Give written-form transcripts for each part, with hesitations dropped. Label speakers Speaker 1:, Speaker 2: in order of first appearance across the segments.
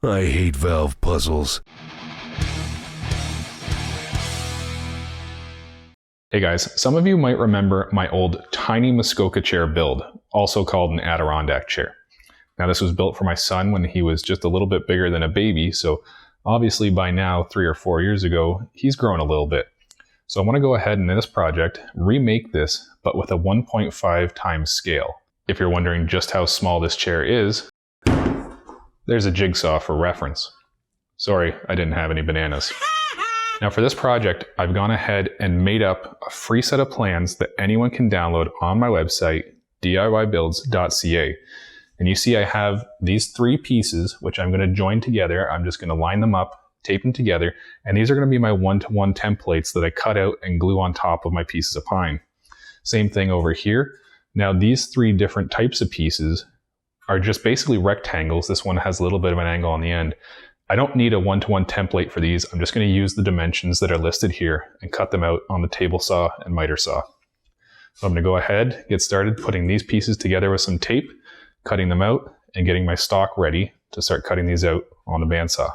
Speaker 1: I hate valve puzzles.
Speaker 2: Hey guys, some of you might remember my old tiny Muskoka chair build, also called an Adirondack chair. Now this was built for my son when he was just a little bit bigger than a baby, so obviously by now, 3 or 4 years ago, he's grown a little bit. So I want to go ahead and in this project, remake this, but with a 1.5 times scale. If you're wondering just how small this chair is, there's a jigsaw for reference. Sorry, I didn't have any bananas. Now for this project, I've gone ahead and made up a free set of plans that anyone can download on my website, DIYbuilds.ca. And you see I have these 3 pieces, which I'm going to join together. I'm just going to line them up, tape them together, and these are going to be my one-to-one templates that I cut out and glue on top of my pieces of pine. Same thing over here. Now these 3 different types of pieces are just basically rectangles. This one has a little bit of an angle on the end. I don't need a one-to-one template for these. I'm just going to use the dimensions that are listed here and cut them out on the table saw and miter saw. So I'm going to go ahead, get started putting these pieces together with some tape, cutting them out, and getting my stock ready to start cutting these out on the bandsaw.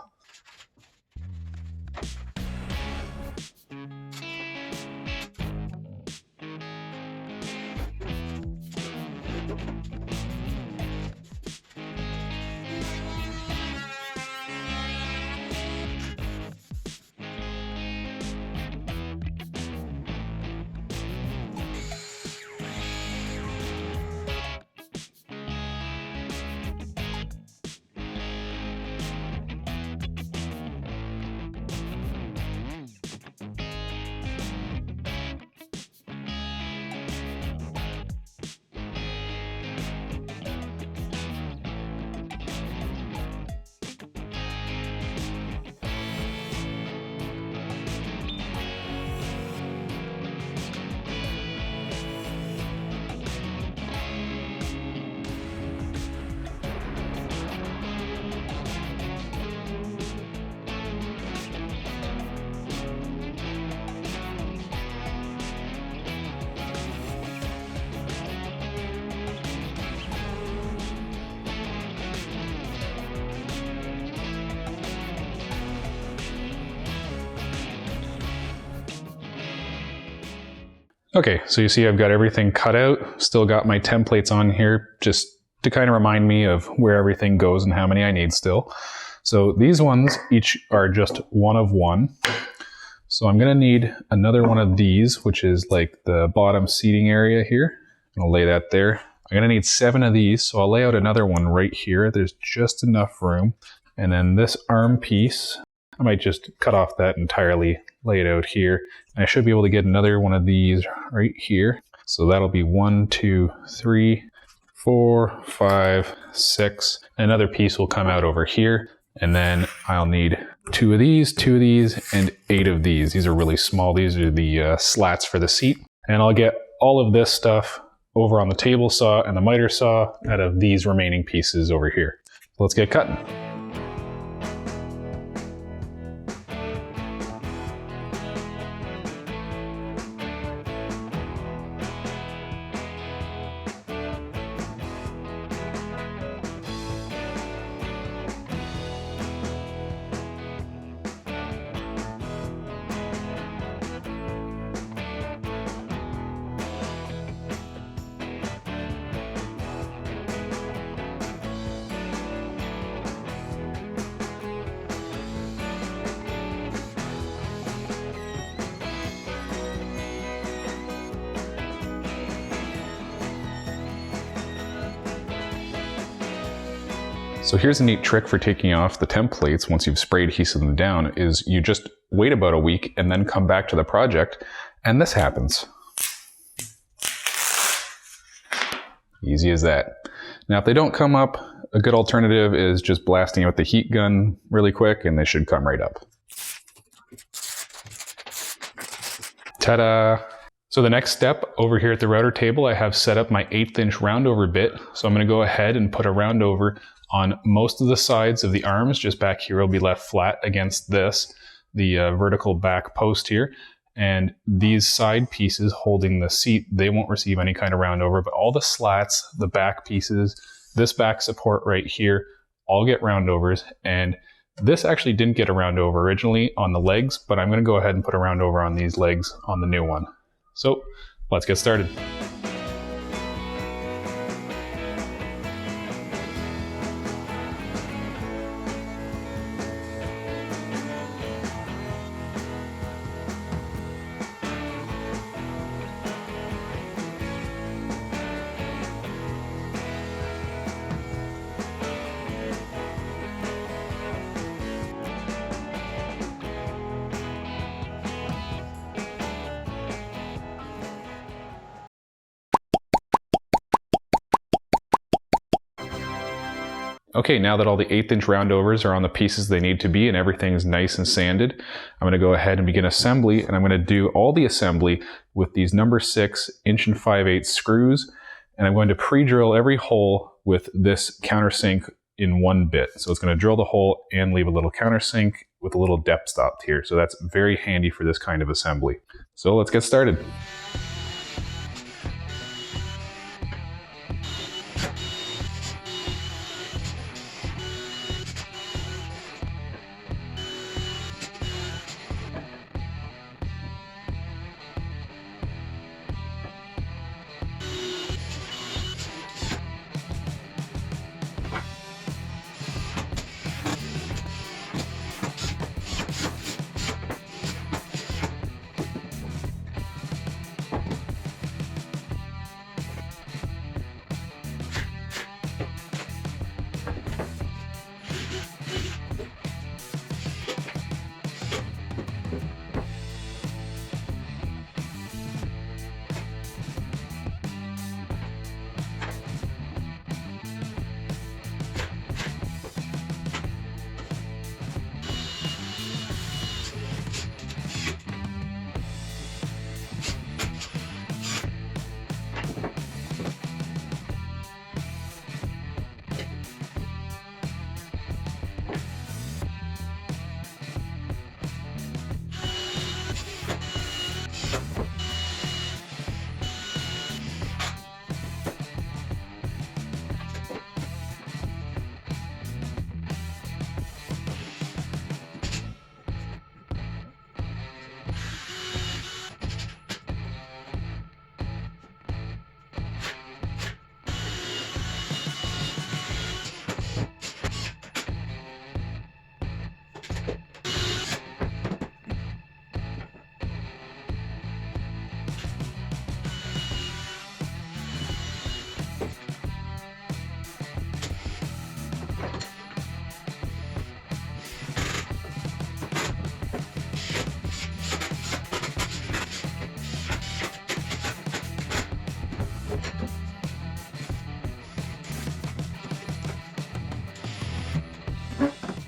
Speaker 2: Okay, so you see I've got everything cut out, still got my templates on here just to kind of remind me of where everything goes and how many I need still. So these ones each are just one of one. So I'm gonna need another one of these, which is like the bottom seating area here. I'll lay that there. I'm gonna need 7 of these, so I'll lay out another one right here. There's just enough room. And then this arm piece, I might just cut off that entirely, lay it out here. And I should be able to get another one of these right here. So that'll be 1, 2, 3, 4, 5, 6. Another piece will come out over here. And then I'll need 2 of these, 2 of these, and 8 of these. These are really small. These are the slats for the seat. And I'll get all of this stuff over on the table saw and the miter saw out of these remaining pieces over here. Let's get cutting. So here's a neat trick for taking off the templates once you've spray adhesive them down, is you just wait about a week and then come back to the project and this happens. Easy as that. Now if they don't come up, a good alternative is just blasting out the heat gun really quick and they should come right up. Ta-da! So the next step over here at the router table, I have set up my 1/8 inch roundover bit. So I'm going to go ahead and put a roundover on most of the sides of the arms. Just back here will be left flat against this, the vertical back post here. And these side pieces holding the seat, they won't receive any kind of roundover, but all the slats, the back pieces, this back support right here, all get roundovers, and this actually didn't get a roundover originally on the legs, but I'm going to go ahead and put a roundover on these legs on the new one. So let's get started. Okay, now that all the 1/8 inch roundovers are on the pieces they need to be and everything's nice and sanded, I'm going to go ahead and begin assembly, and I'm going to do all the assembly with these number 6 1 5/8 screws, and I'm going to pre-drill every hole with this countersink in one bit. So it's going to drill the hole and leave a little countersink with a little depth stop here. So that's very handy for this kind of assembly. So let's get started.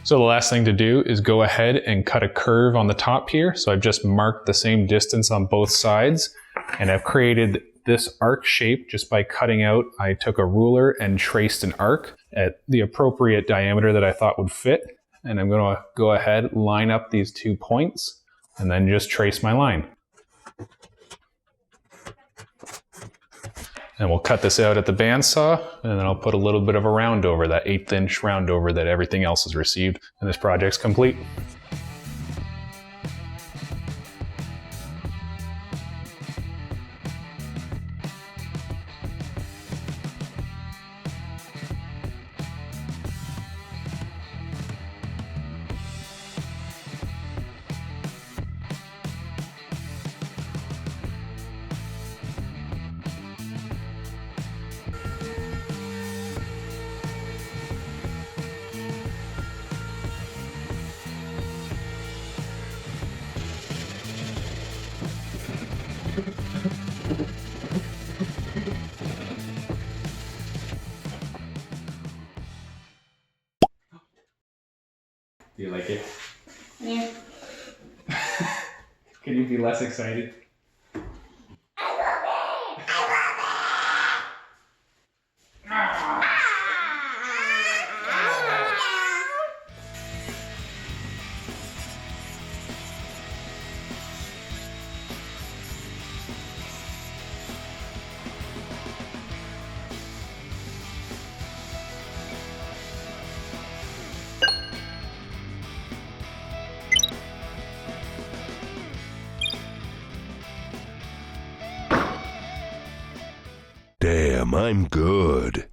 Speaker 2: So the last thing to do is go ahead and cut a curve on the top here. So I've just marked the same distance on both sides, and I've created this arc shape just by cutting out. I took a ruler and traced an arc at the appropriate diameter that I thought would fit. And I'm going to go ahead, line up these 2 points, and then just trace my line. And we'll cut this out at the bandsaw, and then I'll put a little bit of a roundover, that 1/8 inch roundover that everything else has received, and this project's complete. Do you like it?
Speaker 3: Yeah.
Speaker 2: Can you be less excited?
Speaker 1: I'm good.